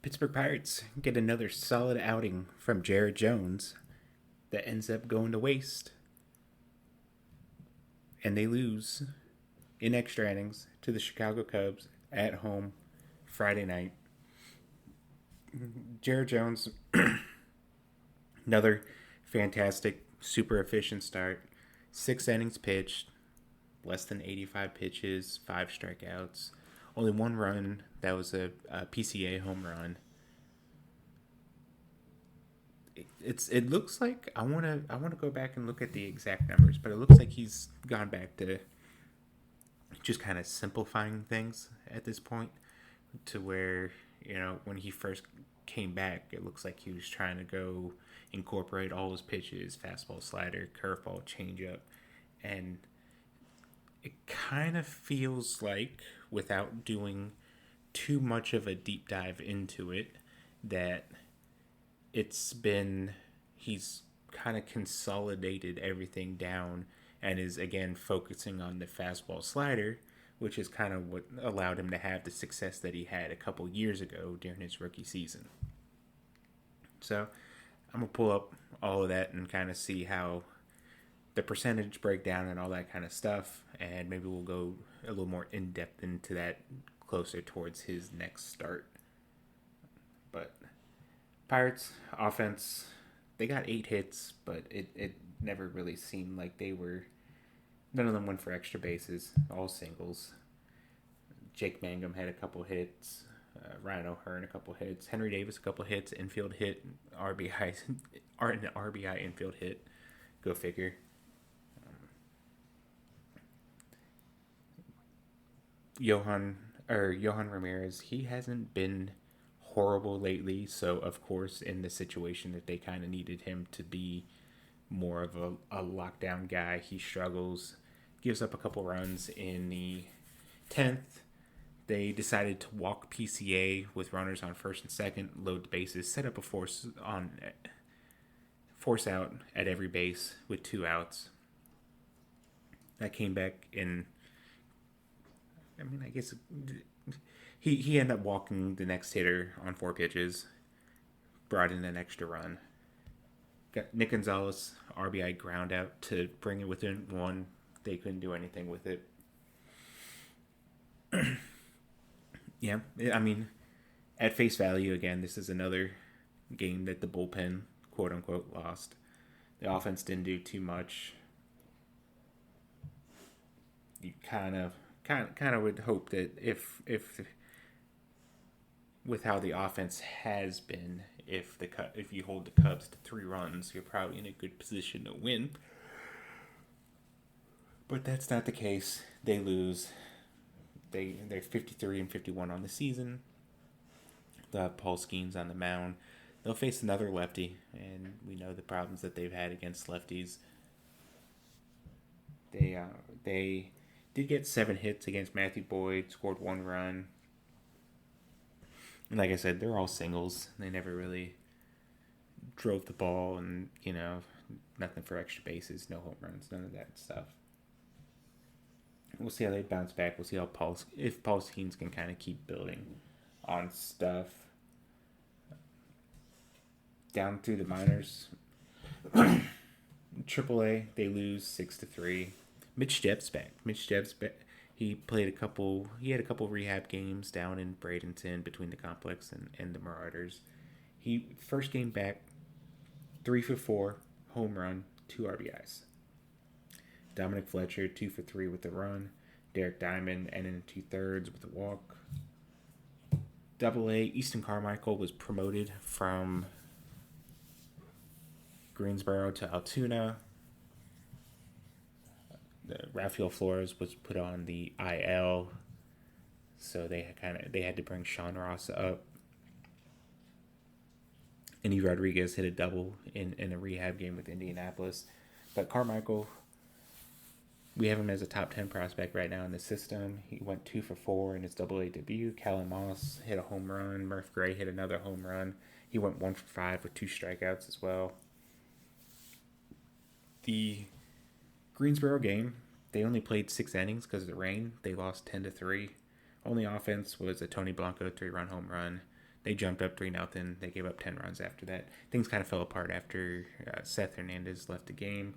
Pittsburgh Pirates get another solid outing from Jared Jones that ends up going to waste, and they lose in extra innings to the Chicago Cubs at home Friday night. Jared Jones, another fantastic, super efficient start. 6 innings pitched, less than 85 pitches, 5 strikeouts, only 1 run. That was a PCA home run. It looks like I wanna go back and look at the exact numbers, but it looks like he's gone back to just kind of simplifying things at this point, to where when he first came back, it looks like he was trying to go incorporate all his pitches: fastball, slider, curveball, changeup, and it kind of feels like, without doing too much of a deep dive into it, that he's kind of consolidated everything down and is again focusing on the fastball slider, which is kind of what allowed him to have the success that he had a couple years ago during his rookie season. So I'm going to pull up all of that and kind of see how the percentage breakdown and all that kind of stuff, and maybe we'll go a little more in depth into that closer towards his next start. But Pirates offense, they got 8 hits, but it never really seemed like none of them went for extra bases, all singles. Jake Mangum had a couple hits, Ryan O'Hearn a couple hits, Henry Davis a couple hits, infield hit, RBI, an RBI infield hit. Go figure. Johan Ramirez, he hasn't been horrible lately, so of course in the situation that they kind of needed him to be more of a lockdown guy, he struggles. Gives up a couple runs in the 10th. They decided to walk PCA with runners on first and second, load the bases, set up a force out at every base with 2 outs. That came back in. I guess he ended up walking the next hitter on 4 pitches, brought in an extra run. Got Nick Gonzalez RBI ground out to bring it within 1. They couldn't do anything with it. Yeah, at face value, again, this is another game that the bullpen, quote unquote, lost. The offense didn't do too much. You kind of would hope that if with how the offense has been, if you hold the Cubs to 3 runs, you're probably in a good position to win. But that's not the case. They lose. They're 53-51 on the season. They'll have Paul Skeens on the mound. They'll face another lefty, and we know the problems that they've had against lefties. They did get 7 hits against Matthew Boyd, scored 1 run. And like I said, they're all singles. They never really drove the ball, and nothing for extra bases, no home runs, none of that stuff. We'll see how they bounce back. We'll see if Paul Skeens can kind of keep building on stuff. Down through the minors, AAA, they lose 6-3. Mitch Jebb's back. He had a couple rehab games down in Bradenton between the complex and the Marauders. He first game back, 3 for 4, home run, 2 RBIs. Dominic Fletcher, 2 for 3 with the run. Derek Diamond, and in 2/3 with a walk. AA, Easton Carmichael was promoted from Greensboro to Altoona. Rafael Flores was put on the IL, so they had to bring Sean Ross up. Andy Rodriguez hit a double in a rehab game with Indianapolis. But Carmichael, we have him as a top 10 prospect right now in the system. He went 2 for 4 in his AA debut. Callum Moss hit a home run. Murph Gray hit another home run. He went 1 for 5 with 2 strikeouts as well. The Greensboro game, they only played 6 innings because of the rain. They lost 10-3. Only offense was a Tony Blanco 3-run home run. They jumped up 3-0. They gave up 10 runs after that. Things kind of fell apart after Seth Hernandez left the game.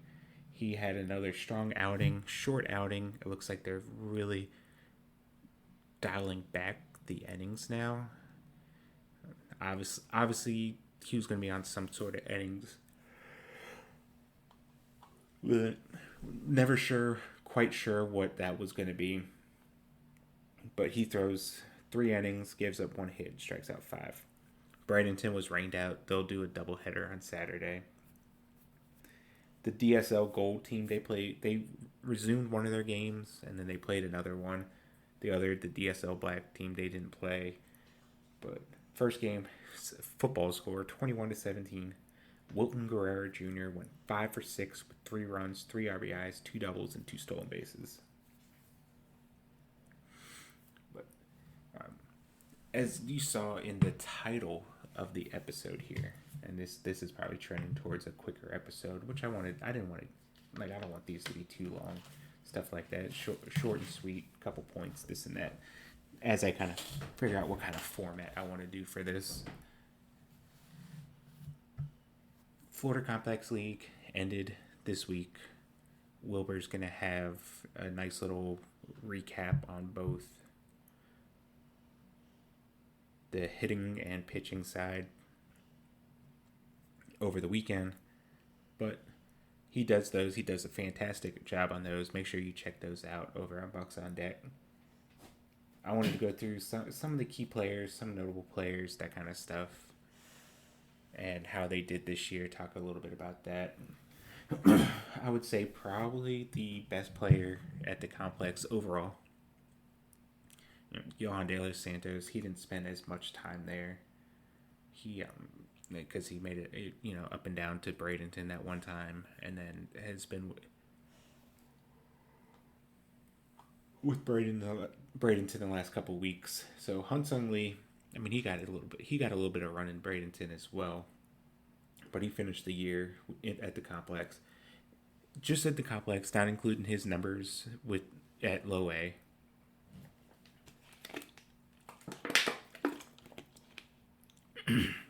He had another strong outing, short outing. It looks like they're really dialing back the innings now. Obviously he was going to be on some sort of innings. But never quite sure what that was going to be. But he throws 3 innings, gives up 1 hit, strikes out 5. Bradenton was rained out. They'll do a doubleheader on Saturday. The DSL Gold team, they resumed one of their games, and then they played another one. The DSL Black team, they didn't play. But first game, football score 21-17. Wilton Guerrero Jr. went 5 for 6 with 3 runs, 3 RBIs, 2 doubles, and 2 stolen bases. But as you saw in the title of the episode here, and this is probably trending towards a quicker episode, which I don't want these to be too long, stuff like that, short and sweet, couple points, this and that, as I kind of figure out what kind of format I want to do for this. Florida Complex League ended this week. Wilbur's going to have a nice little recap on both the hitting and pitching side over the weekend. But he does those. He does a fantastic job on those. Make sure you check those out over on Bucks on Deck. I wanted to go through some of the key players, some notable players, that kind of stuff, and how they did this year. Talk a little bit about that. I would say probably the best player at the complex overall, Johan De Los Santos. He didn't spend as much time there. He because he made it up and down to Bradenton that one time, and then has been with Bradenton the last couple of weeks. So Hunsung Lee, he got a little bit of run in Bradenton as well, but he finished the year at the complex. Just at the complex, not including his numbers at low A.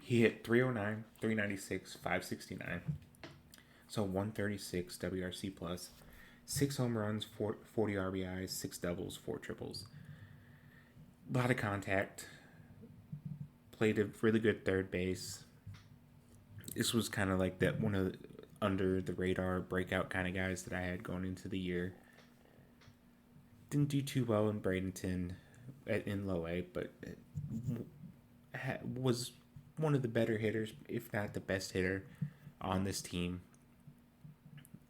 He hit 309, 396, 569. So 136 WRC plus. 6 home runs, 40 RBIs, 6 doubles, 4 triples. A lot of contact. Played a really good third base. This was kind of like that one of the under the radar breakout kind of guys that I had going into the year. Didn't do too well in Bradenton in low A, but was one of the better hitters, if not the best hitter on this team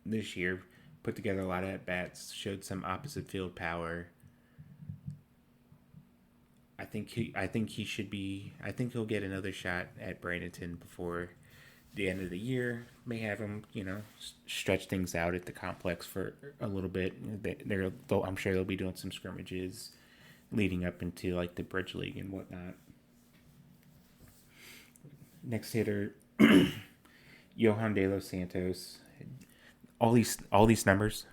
this year. Put together a lot of at-bats, showed some opposite field power. I think he'll get another shot at Bradenton before the end of the year. May have him, stretch things out at the complex for a little bit. I'm sure they'll be doing some scrimmages leading up into like the Bridge League and whatnot. Next hitter, Johan De Los Santos. All these numbers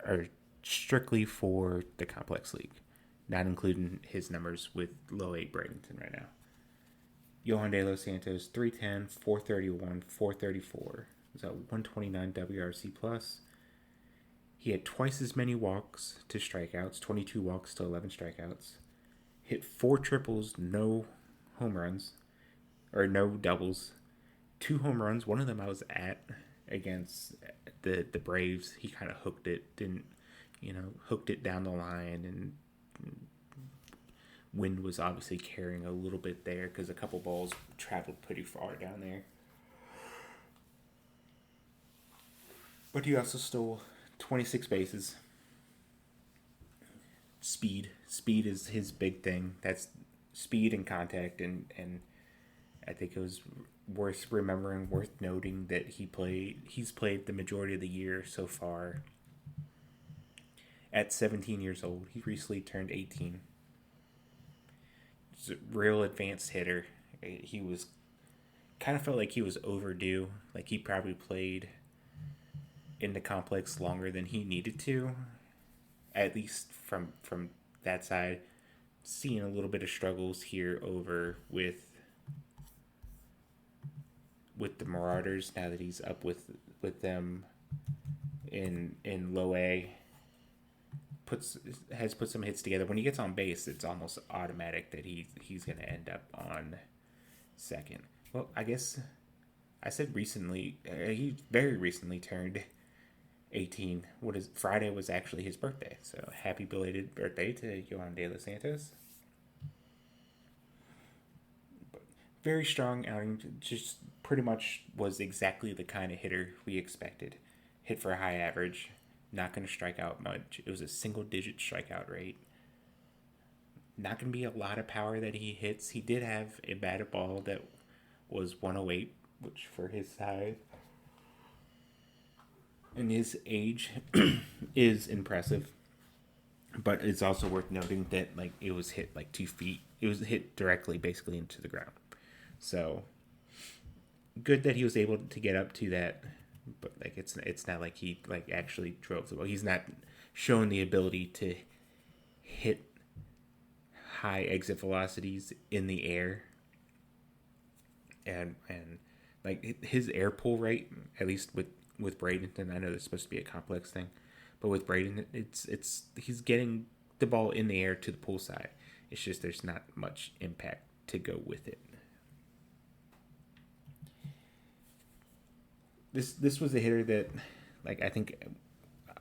are strictly for the Complex League, not including his numbers with low 8 Bradenton right now. Johan De Los Santos, 310, 431, 434. Is a 129 WRC plus. He had twice as many walks to strikeouts, 22 walks to 11 strikeouts. Hit 4 triples, no home runs, or no doubles. 2 home runs. One of them I was at against the Braves. He kind of hooked it, hooked it down the line, and wind was obviously carrying a little bit there because a couple balls traveled pretty far down there. But he also stole 26 bases. Speed is his big thing. That's speed and contact, and I think it was worth remembering, worth noting that he's played the majority of the year so far at 17 years old. He recently turned 18. He's a real advanced hitter. He was kind of felt like he was overdue. Like he probably played in the complex longer than he needed to, at least from that side. Seeing a little bit of struggles here over with with the Marauders now that he's up with them in low A. Has put some hits together. When he gets on base, it's almost automatic that he's going to end up on second. Well, I guess I said recently. He very recently turned 18. Friday was actually his birthday. So happy belated birthday to Yohan De Los Santos. Very strong outing. Just pretty much was exactly the kind of hitter we expected. Hit for a high average. Not going to strike out much. It was a single-digit strikeout rate. Not going to be a lot of power that he hits. He did have a batted ball that was 108, which for his size and his age is impressive. But it's also worth noting that like it was hit like 2 feet. It was hit directly, basically into the ground. So good that he was able to get up to that. But like it's not like he like actually drove the ball. He's not shown the ability to hit high exit velocities in the air. And like his air pull rate, at least with Bradenton, I know that's supposed to be a complex thing, but with Braden, it's he's getting the ball in the air to the pull side. It's just there's not much impact to go with it. This was a hitter that, like, I think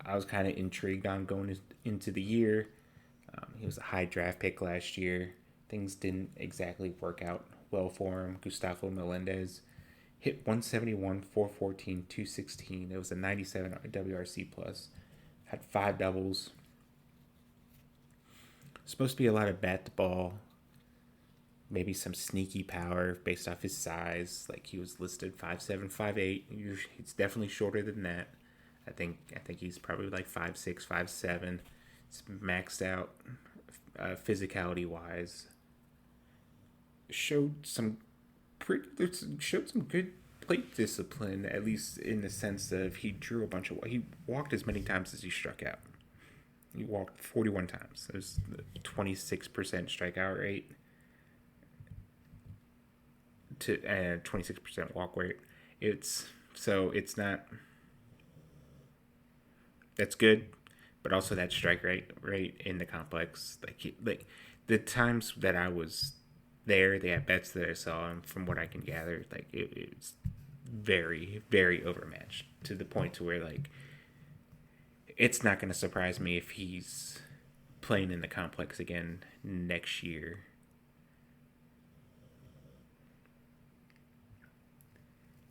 I was kind of intrigued on going into the year. He was a high draft pick last year. Things didn't exactly work out well for him. Gustavo Melendez hit 171, 414, 216. It was a 97 WRC plus. Had 5 doubles. Supposed to be a lot of bat to ball. Maybe some sneaky power based off his size. Like he was listed 5'7", 5'8". It's definitely shorter than that. I think he's probably like 5'6", 5'7". It's maxed out physicality wise. Showed some good plate discipline, at least in the sense of he walked as many times as he struck out. He walked 41 times. There's a 26% strikeout rate to 26% walk rate. It's not, that's good, but also that strike rate in the complex, like the times that I was there, the at bats that I saw, and from what I can gather, like it's very, very overmatched to the point to where like it's not going to surprise me if he's playing in the complex again next year.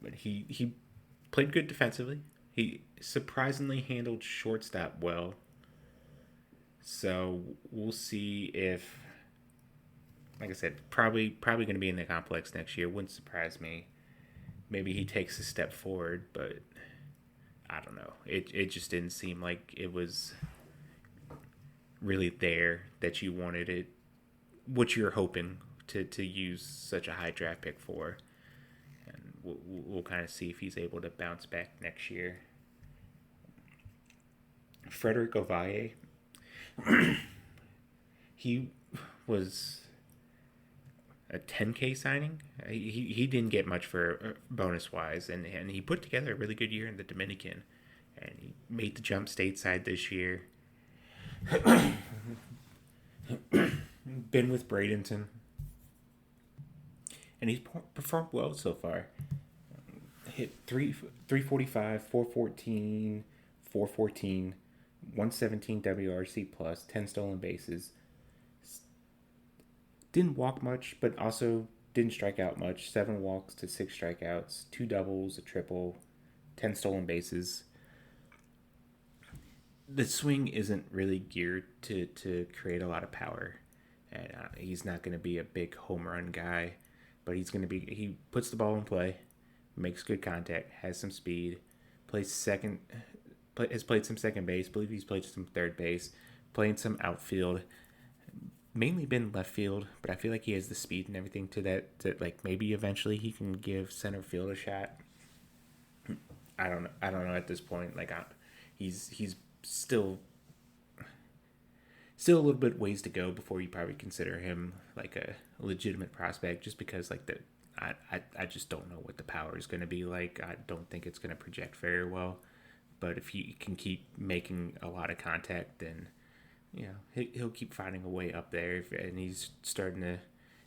But he played good defensively. He surprisingly handled shortstop well. So we'll see if, like I said, probably going to be in the complex next year. Wouldn't surprise me. Maybe he takes a step forward, but I don't know. It just didn't seem like it was really there that you wanted it, what you're hoping to use such a high draft pick for. And we'll kind of see if he's able to bounce back next year. Frederick Ovalle, he was a 10K signing. He didn't get much for bonus wise, and he put together a really good year in the Dominican, and he made the jump stateside this year. Been with Bradenton, and he's performed well so far. Hit 345, 414, 414, 117 WRC plus, 10 stolen bases. Didn't walk much, but also didn't strike out much. 7 walks to 6 strikeouts, 2 doubles, a triple, 10 stolen bases. The swing isn't really geared to create a lot of power. And he's not going to be a big home run guy, but he puts the ball in play, makes good contact, has some speed, has played some second base, believe he's played some third base, playing some outfield, mainly been left field, but I feel like he has the speed and everything to like maybe eventually he can give center field a shot. I don't know at this point. Like he's still a little bit ways to go before you probably consider him like a legitimate prospect, just because like I just don't know what the power is going to be like. I don't think it's going to project very well. But if he can keep making a lot of contact, then he'll keep finding a way up there. And he's starting to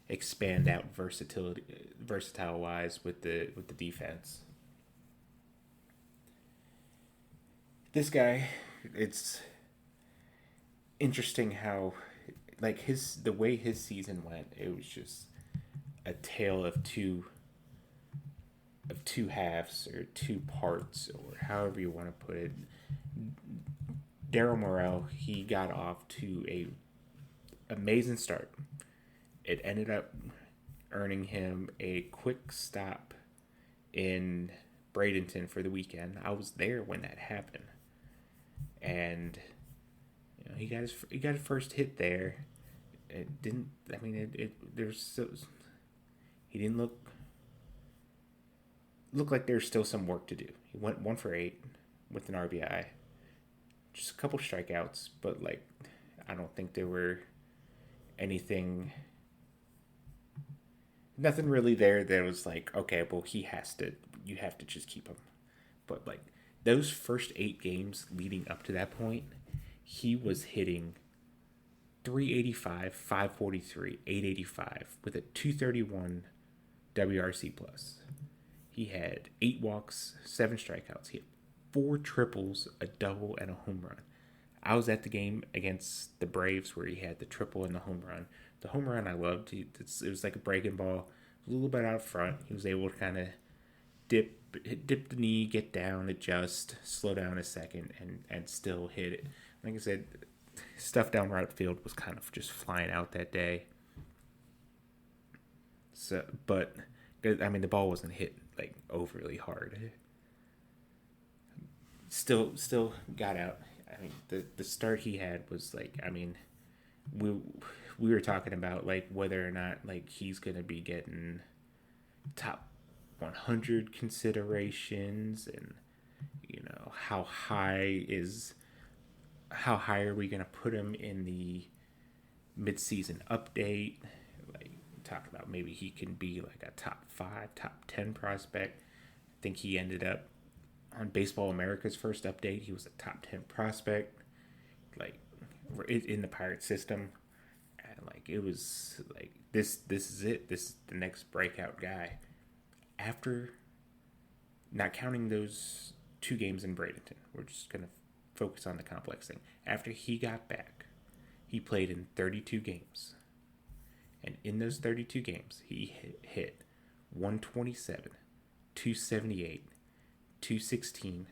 expand out versatile wise with the defense. This guy, it's interesting how like the way his season went. It was just a tale of two halves or two parts or however you want to put it. Daryl Morrell, he got off to a amazing start. It ended up earning him a quick stop in Bradenton for the weekend. I was there when that happened, and he got his first hit there. It didn't. I mean, he didn't look like there's still some work to do. He went 1 for 8 with an RBI, just a couple strikeouts, but like I don't think there were nothing really there that was like, okay, well you have to just keep him. But like those first 8 games leading up to that point, he was hitting 385, 543, 885 with a 231 WRC plus. He had 8 walks, 7 strikeouts. He had 4 triples, a double, and a home run. I was at the game against the Braves where he had the triple and the home run. The home run I loved. It was like a breaking ball, a little bit out front. He was able to kind of dip the knee, get down, adjust, slow down a second, and still hit it. Like I said, stuff down right field was kind of just flying out that day. So, but I mean, the ball wasn't hit like overly hard. Still got out. I mean, the start he had was like, I mean, we were talking about like whether or not like he's gonna be getting top 100 considerations, and how high are we gonna put him in the mid-season update? Like talking about maybe he can be like a top 5, top 10 prospect. I think he ended up on Baseball America's first update. He was a top 10 prospect, like in the Pirate system, and like it was like this is it. This is the next breakout guy. After not counting those 2 games in Bradenton, we're just gonna focus on the complex thing. After he got back, he played in 32 games. And in those 32 games, he hit 127, 278, 216,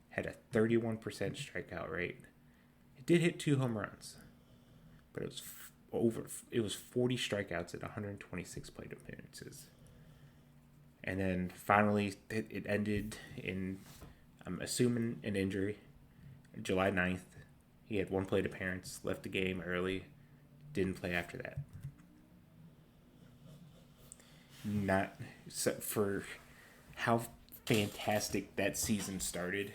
had a 31% strikeout rate. It did hit 2 home runs, but it was 40 strikeouts at 126 plate appearances. And then finally, it ended in, I'm assuming, an injury. July 9th, he had 1 plate appearance, left the game early, didn't play after that. Not so for how fantastic that season started,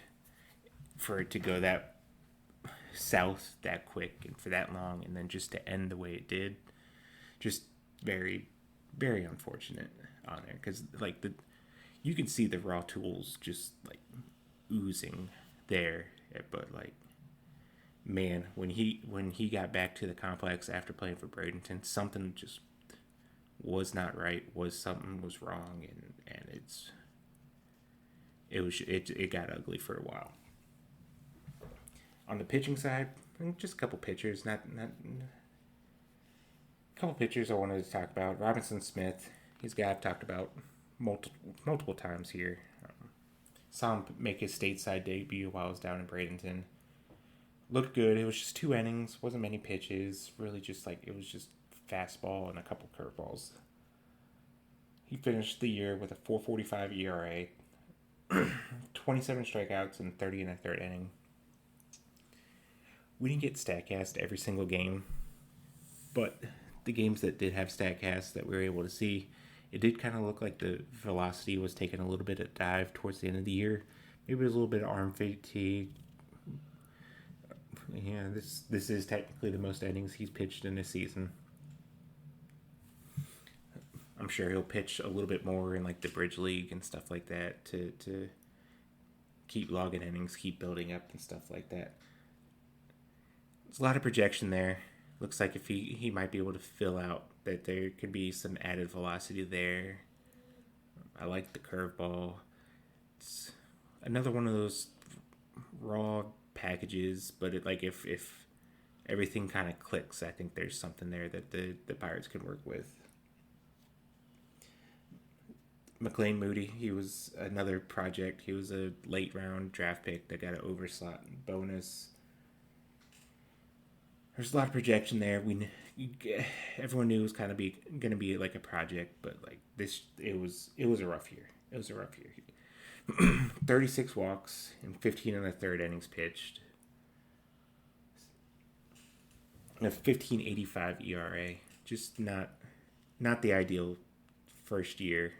for it to go that south that quick and for that long, and then just to end the way it did, just very, very unfortunate on there, because like you can see the raw tools just like oozing there, but like, man, when he got back to the complex after playing for Bradenton, something just was not right. Something was wrong, and it got ugly for a while. On the pitching side, just a couple pitchers, not a couple pitchers I wanted to talk about. Robinson Smith, he's a guy I've talked about multiple times here. Saw him make his stateside debut while I was down in Bradenton. Looked good. It was just 2 innings, wasn't many pitches. Really, just like it was just fastball and a couple curveballs. He finished the year with a 4.45 ERA, 27 strikeouts, and 30 in a third inning. We didn't get StatCast every single game, but the games that did have StatCast that we were able to see, it did kind of look like the velocity was taking a little bit of dive towards the end of the year. Maybe there's a little bit of arm fatigue. Yeah, this is technically the most innings he's pitched in a season. I'm sure he'll pitch a little bit more in like the bridge league and stuff like that to keep logging innings, keep building up and stuff like that. There's a lot of projection there. Looks like if he might be able to fill out, that there could be some added velocity there. I like the curveball. It's another one of those raw packages, but if everything kind of clicks, I think there's something there that the Pirates can work with. McLean Moody, he was another project. He was a late round draft pick that got an overslot bonus. There's a lot of projection there. Everyone knew it was kind of going to be like a project, but like this, it was a rough year. It was a rough year. 36 walks and 15 and a third innings pitched. A 15.85 ERA. Just not the ideal first year.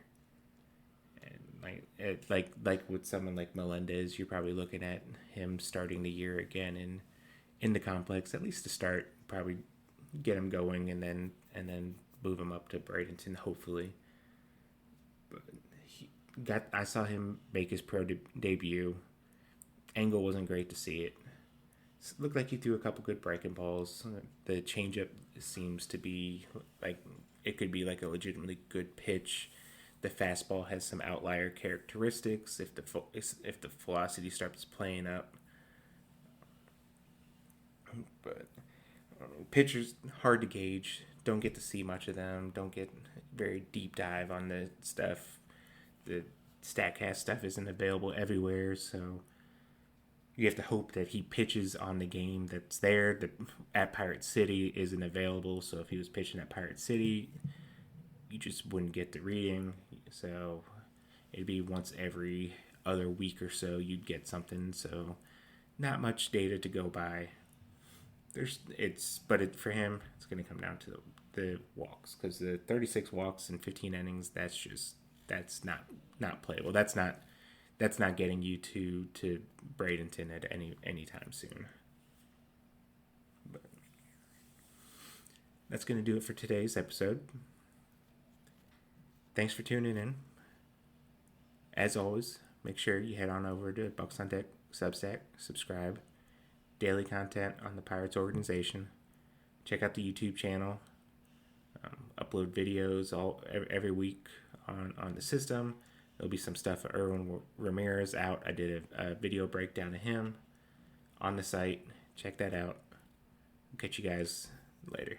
Like with someone like Melendez, you're probably looking at him starting the year again in the complex, at least to start, probably get him going and then move him up to Bradenton, hopefully. But I saw him make his pro debut. Angle wasn't great to see it. Looked like he threw a couple good breaking balls. The changeup seems to be like it could be like a legitimately good pitch. The fastball has some outlier characteristics if the velocity starts playing up. But pitchers hard to gauge. Don't get to see much of them. Don't get very deep dive on the stuff. The StatCast stuff isn't available everywhere, so you have to hope that he pitches on the game that's there. That at Pirate City isn't available, so if he was pitching at Pirate City, you just wouldn't get the reading. So it'd be once every other week or so you'd get something. So not much data to go by. For him, it's going to come down to the walks, because the 36 walks and 15 innings, that's not playable. That's not getting you to Bradenton at any time soon. But that's going to do it for today's episode. Thanks for tuning in. As always, make sure you head on over to Bucks on Deck Substack, subscribe. Daily content on the Pirates organization. Check out the YouTube channel. Upload videos every week on the system. There'll be some stuff for Erwin Ramirez out. I did a video breakdown of him on the site. Check that out. Catch you guys later.